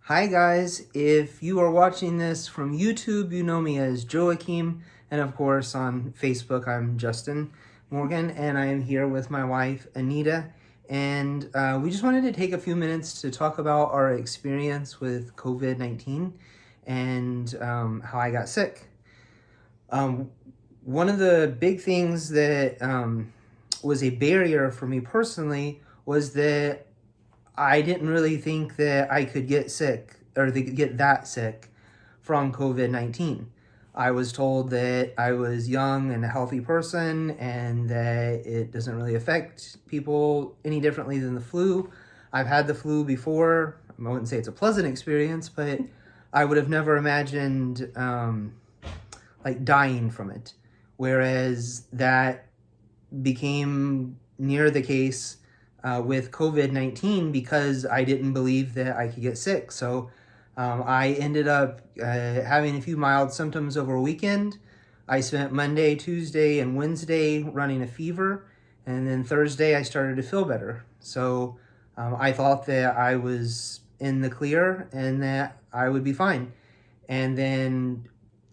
Hi guys, if you are watching this from YouTube, you know me as Joachim, and of course on Facebook I'm Justin Morgan, and I am here with my wife Anita, and we just wanted to take a few minutes to talk about our experience with COVID-19 and how I got sick. Um, One of the big things that was a barrier for me personally was that I didn't really think that I could get sick or get that sick from COVID-19. I was told that I was young and a healthy person and that it doesn't really affect people any differently than the flu. I've had the flu before. I wouldn't say it's a pleasant experience, but I would have never imagined like dying from it. Whereas that became near the case with COVID-19 because I didn't believe that I could get sick. So I ended up having a few mild symptoms over a weekend. I spent Monday, Tuesday, and Wednesday running a fever. And then Thursday, I started to feel better. So I thought that I was in the clear and that I would be fine. And then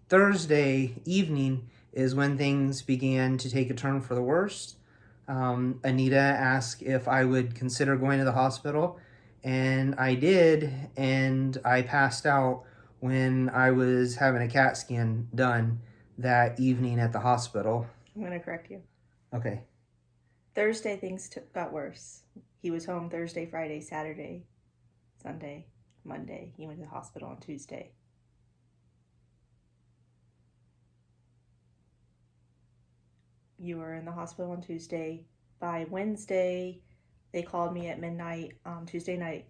Thursday evening is when things began to take a turn for the worst. Anita asked if I would consider going to the hospital, and I did, and I passed out when I was having a CAT scan done that evening at the hospital. I'm going to correct you. Okay. Thursday, things got worse. He was home Thursday, Friday, Saturday, Sunday, Monday. He went to the hospital on Tuesday. You were in the hospital on Tuesday. By Wednesday, they called me at midnight Tuesday night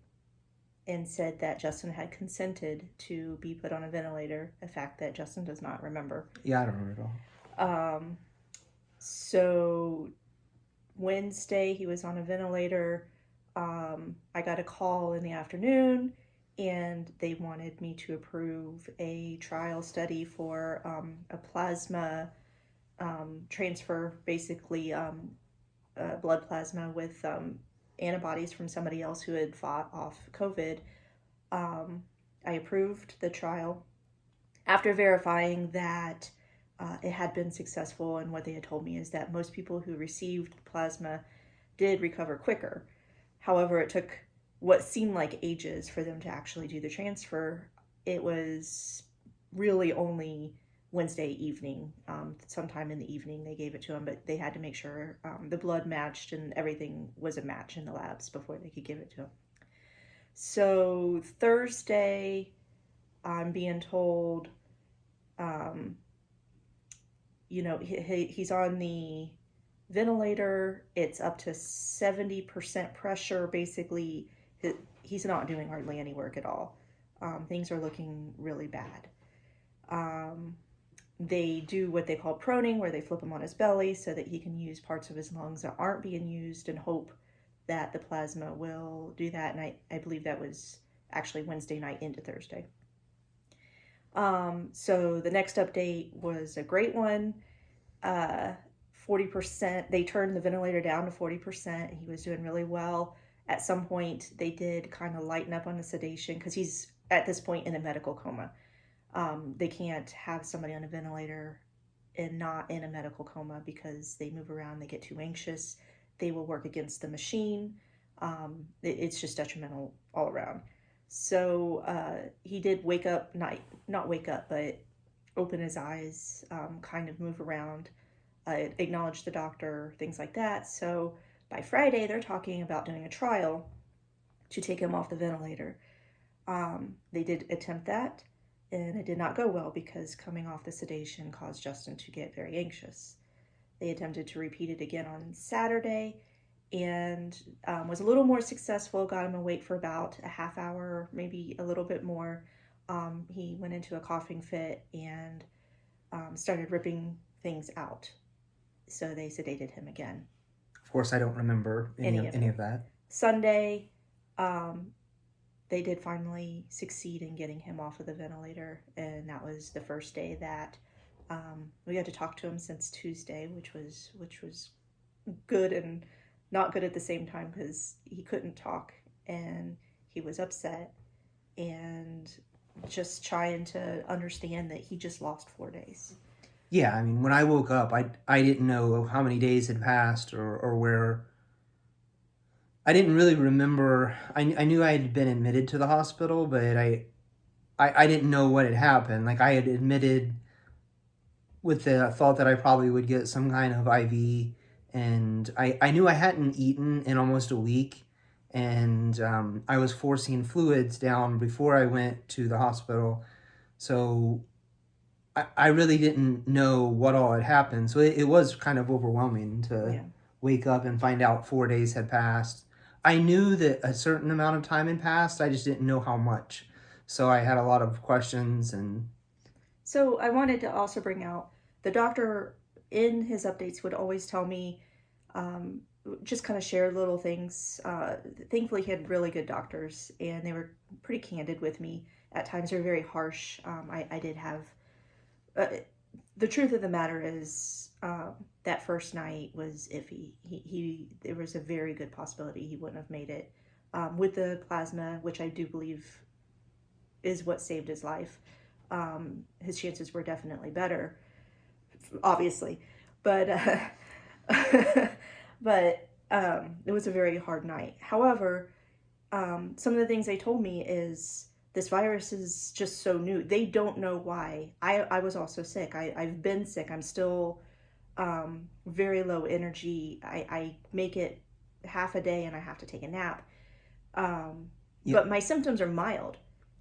and said that Justin had consented to be put on a ventilator, a fact that Justin does not remember. Yeah, I don't remember at all. So Wednesday, he was on a ventilator. I got a call in the afternoon and they wanted me to approve a trial study for a plasma transfer, basically blood plasma with antibodies from somebody else who had fought off COVID. I approved the trial after verifying that it had been successful, and what they had told me is that most people who received plasma did recover quicker. However, it took what seemed like ages for them to actually do the transfer. It was really only Wednesday evening, sometime in the evening, they gave it to him, but they had to make sure the blood matched and everything was a match in the labs before they could give it to him. So Thursday, I'm being told, um, he's on the ventilator. It's up to 70% pressure. Basically, he's not doing hardly any work at all. Things are looking really bad. They do what they call proning, where they flip him on his belly so that he can use parts of his lungs that aren't being used and hope that the plasma will do that. And I believe that was actually Wednesday night into Thursday. So the next update was a great one. 40%, they turned the ventilator down to 40%. He was doing really well. At some point, they did kind of lighten up on the sedation because he's at this point in a medical coma. They can't have somebody on a ventilator and not in a medical coma because they move around, they get too anxious, they will work against the machine. It's just detrimental all around. So he did wake up, not wake up, but open his eyes, kind of move around, acknowledge the doctor, things like that. So by Friday, they're talking about doing a trial to take him off the ventilator. They did attempt that, and it did not go well because coming off the sedation caused Justin to get very anxious. They attempted to repeat it again on Saturday and was a little more successful, got him awake for about a half hour, maybe a little bit more. He went into a coughing fit and started ripping things out. So they sedated him again. Of course, I don't remember any of that. Sunday, they did finally succeed in getting him off of the ventilator, and that was the first day that we had to talk to him since Tuesday, which was good and not good at the same time because he couldn't talk and he was upset. and just trying to understand that he just lost 4 days. Yeah, I mean, when I woke up, I didn't know how many days had passed or where. I didn't really remember. I knew I had been admitted to the hospital, but I didn't know what had happened. Like, I had admitted with the thought that I probably would get some kind of IV, and I knew I hadn't eaten in almost a week, and I was forcing fluids down before I went to the hospital. So I really didn't know what all had happened. So it was kind of overwhelming to Yeah. wake up and find out 4 days had passed. I knew that a certain amount of time had passed. I just didn't know how much. So I had a lot of questions and So I wanted to also bring out the doctor in his updates would always tell me, um, just kind of share little things. Thankfully, he had really good doctors, and they were pretty candid with me. At times, they were very harsh. I did have. Uh, the truth of the matter is, that first night was iffy. There was a very good possibility he wouldn't have made it. With the plasma, which I do believe is what saved his life. His chances were definitely better, obviously, but but it was a very hard night. However, some of the things they told me is this virus is just so new. They don't know why. I was also sick. I've been sick. I'm still very low energy. I make it half a day and I have to take a nap. yeah, But my symptoms are mild.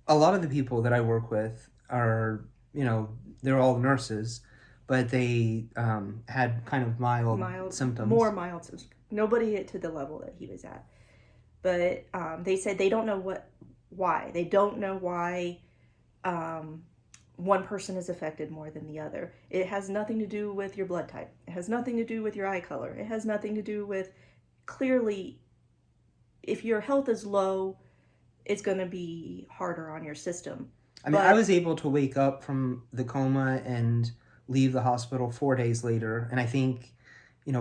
a lot of the people that I work with are, they're all nurses, but they had kind of mild More symptoms. mild symptoms. Nobody to the level that he was at. But they said they don't know why. They don't know why one person is affected more than the other. It has nothing to do with your blood type. It has nothing to do with your eye color. It has nothing to do with, clearly, if your health is low, it's going to be harder on your system. I mean, I But was able to wake up from the coma and leave the hospital 4 days later. And I think,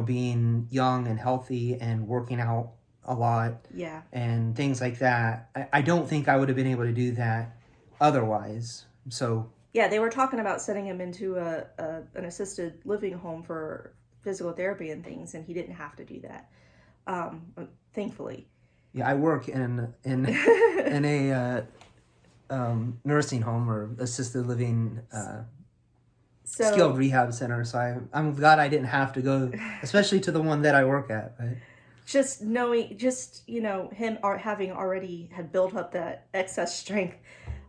being young and healthy and working out a lot yeah, and things like that, I don't think I would have been able to do that otherwise. So, yeah, they were talking about sending him into an assisted living home for physical therapy and things, and he didn't have to do that. Thankfully. yeah, I work in a nursing home or assisted living skilled So rehab center. So I'm glad I didn't have to go, especially to the one that I work at. But just knowing, just him having already had built up that excess strength,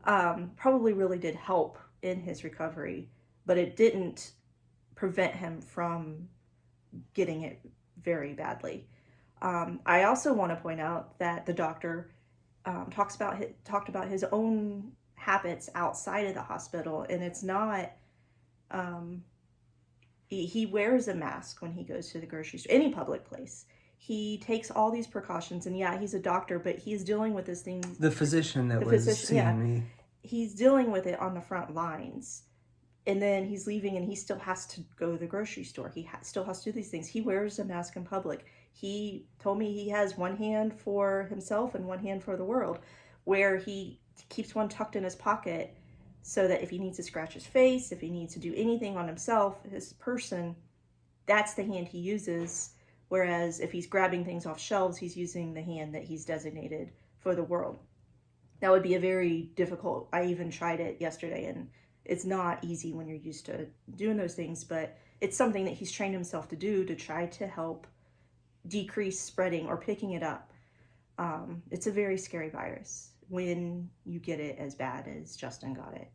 probably really did help in his recovery, but it didn't prevent him from getting it very badly. I also want to point out that the doctor talked about his own habits outside of the hospital, and it's not. Um, he wears a mask when he goes to the grocery store, any public place. He takes all these precautions, and yeah, he's a doctor, but he's dealing with this thing. the physician that The was physician, yeah, seeing me, he's dealing with it on the front lines, and then he's leaving, and he still has to go to the grocery store. He still has to do these things. He wears a mask in public. He told me he has one hand for himself and one hand for the world, where he keeps one tucked in his pocket so that if he needs to scratch his face, if he needs to do anything on himself, his person, that's the hand he uses. Whereas if he's grabbing things off shelves, he's using the hand that he's designated for the world. That would be a very difficult. I even tried it yesterday, and it's not easy when you're used to doing those things, but it's something that he's trained himself to do to try to help decrease spreading or picking it up. It's a very scary virus when you get it as bad as Justin got it.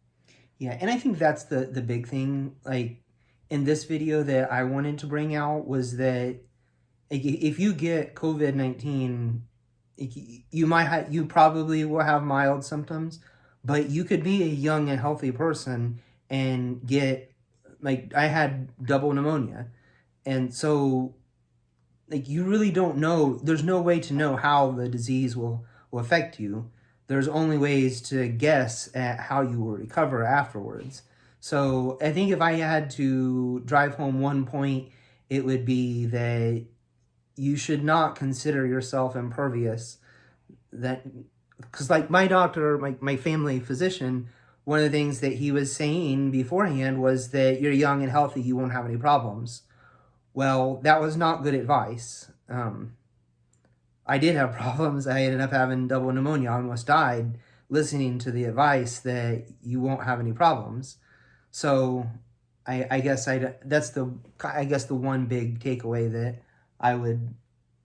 yeah, and I think that's the big thing. Like in this video that I wanted to bring out was that if you get COVID-19, you probably will have mild symptoms, but you could be a young and healthy person and get, like, I had double pneumonia, and so like you really don't know. There's no way to know how the disease will affect you. There's only ways to guess at how you will recover afterwards. So I think if I had to drive home one point, it would be that you should not consider yourself impervious. That because like my doctor, my family physician, one of the things that he was saying beforehand was that you're young and healthy, you won't have any problems. Well, that was not good advice. I did have problems. I ended up having double pneumonia. I almost died listening to the advice that you won't have any problems. So I guess that's the one big takeaway that I would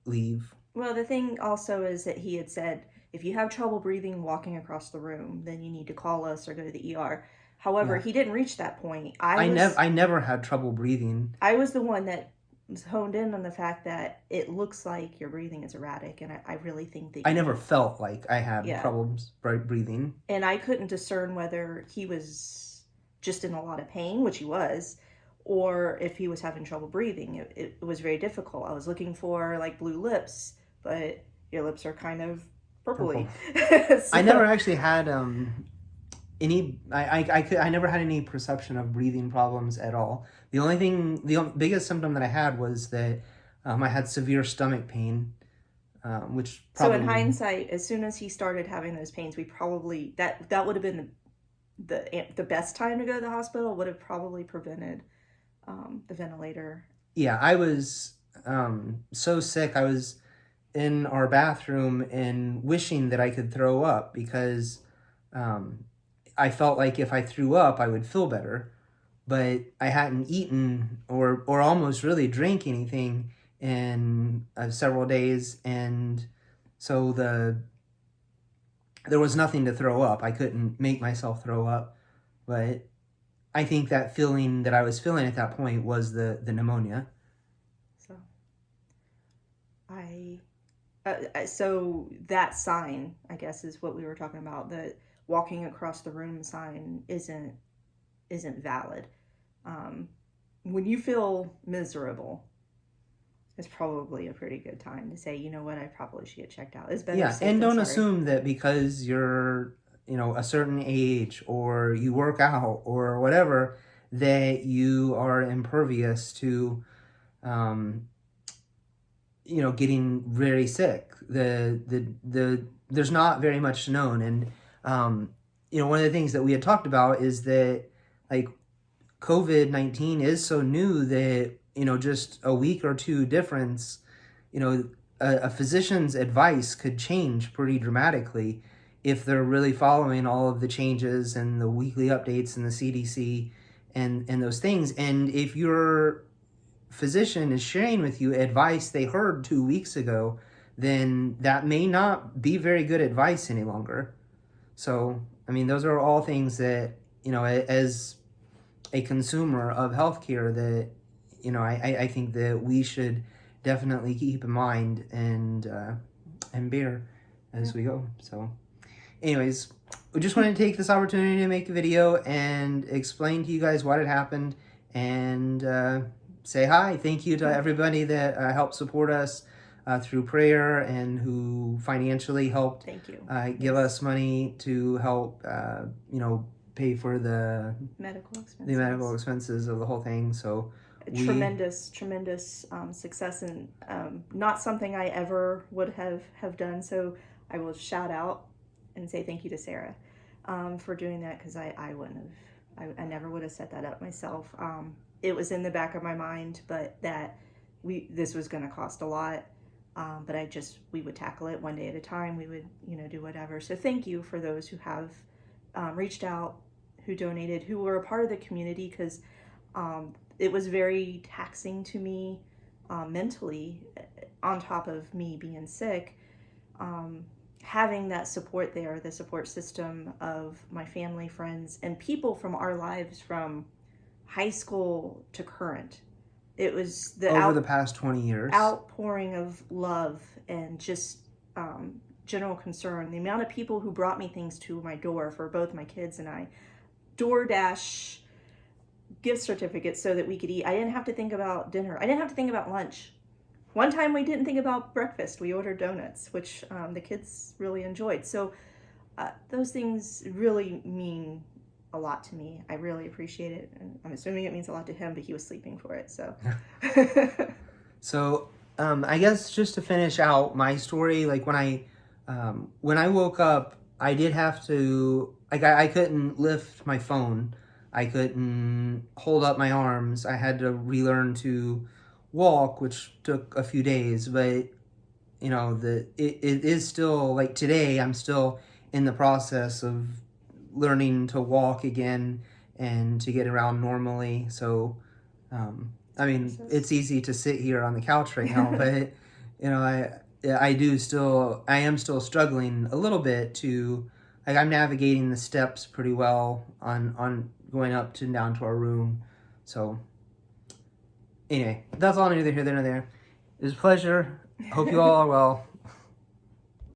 leave. Well, the thing also is that he had said, if you have trouble breathing walking across the room, then you need to call us or go to the ER. However, Yeah. he didn't reach that point. I never had trouble breathing. I was the one that was honed in on the fact that it looks like your breathing is erratic, and I really think that I never felt like I had Yeah. problems breathing. and I couldn't discern whether he was just in a lot of pain, which he was, or if he was having trouble breathing. It was very difficult. I was looking for like blue lips, but your lips are kind of purpley. So- I never actually had any. I never had any perception of breathing problems at all. The biggest symptom that I had was that I had severe stomach pain, which So probably in hindsight, as soon as he started having those pains, we probably that would have been the best time to go to the hospital. Would have probably prevented the ventilator. Yeah, I was so sick. I was in our bathroom and wishing that I could throw up because I felt like if I threw up, I would feel better. But I hadn't eaten or almost really drank anything in several days, and so there was nothing to throw up. I couldn't make myself throw up, but I think that feeling that I was feeling at that point was the pneumonia. So so that sign, I guess, is what we were talking about. The walking across the room sign isn't valid. When you feel miserable, it's probably a pretty good time to say, you know what, I probably should get checked out. It's better. Yeah, safe and than don't sorry. assume that because you're, a certain age or you work out or whatever, that you are impervious to, getting very sick. There's not very much known, and one of the things that we had talked about is that like COVID-19 is so new that just a week or two difference, a physician's advice could change pretty dramatically if they're really following all of the changes and the weekly updates and the CDC and those things. And if your physician is sharing with you advice they heard 2 weeks ago, then that may not be very good advice any longer. So, I mean, those are all things that, as a consumer of healthcare that, I think that we should definitely keep in mind and bear as we go. So anyways, we just wanted to take this opportunity to make a video and explain to you guys what had happened and say hi. Thank you to everybody that helped support us through prayer and who financially helped Thank you. give us money to help, pay for the medical expenses of the whole thing. So tremendous success, and not something I ever would have done. So I will shout out and say thank you to Sarah for doing that, because I wouldn't have. I never would have set that up myself. It was in the back of my mind, but that this was going to cost a lot. But we would tackle it one day at a time. We would, do whatever. So thank you for those who have reached out, who donated, who were a part of the community, because it was very taxing to me mentally, on top of me being sick. Having that support there, the support system of my family, friends, and people from our lives from high school to current. It was over the past 20 years. Outpouring of love and just general concern. The amount of people who brought me things to my door for both my kids and I. DoorDash gift certificates so that we could eat. I didn't have to think about dinner. I didn't have to think about lunch. One time we didn't think about breakfast. We ordered donuts, which the kids really enjoyed. So those things really mean a lot to me. I really appreciate it. And I'm assuming it means a lot to him, but he was sleeping for it. So, so I guess just to finish out my story, like when I when I woke up, I did have to, like, I couldn't lift my phone. I couldn't hold up my arms. I had to relearn to walk, which took a few days. But, it is still, like, today, I'm still in the process of learning to walk again and to get around normally. So, I mean, it's easy to sit here on the couch right now, but, I am still struggling a little bit to, like, I'm navigating the steps pretty well on going up to and down to our room. So anyway, that's all neither here nor there. It was a pleasure. Hope you all are well.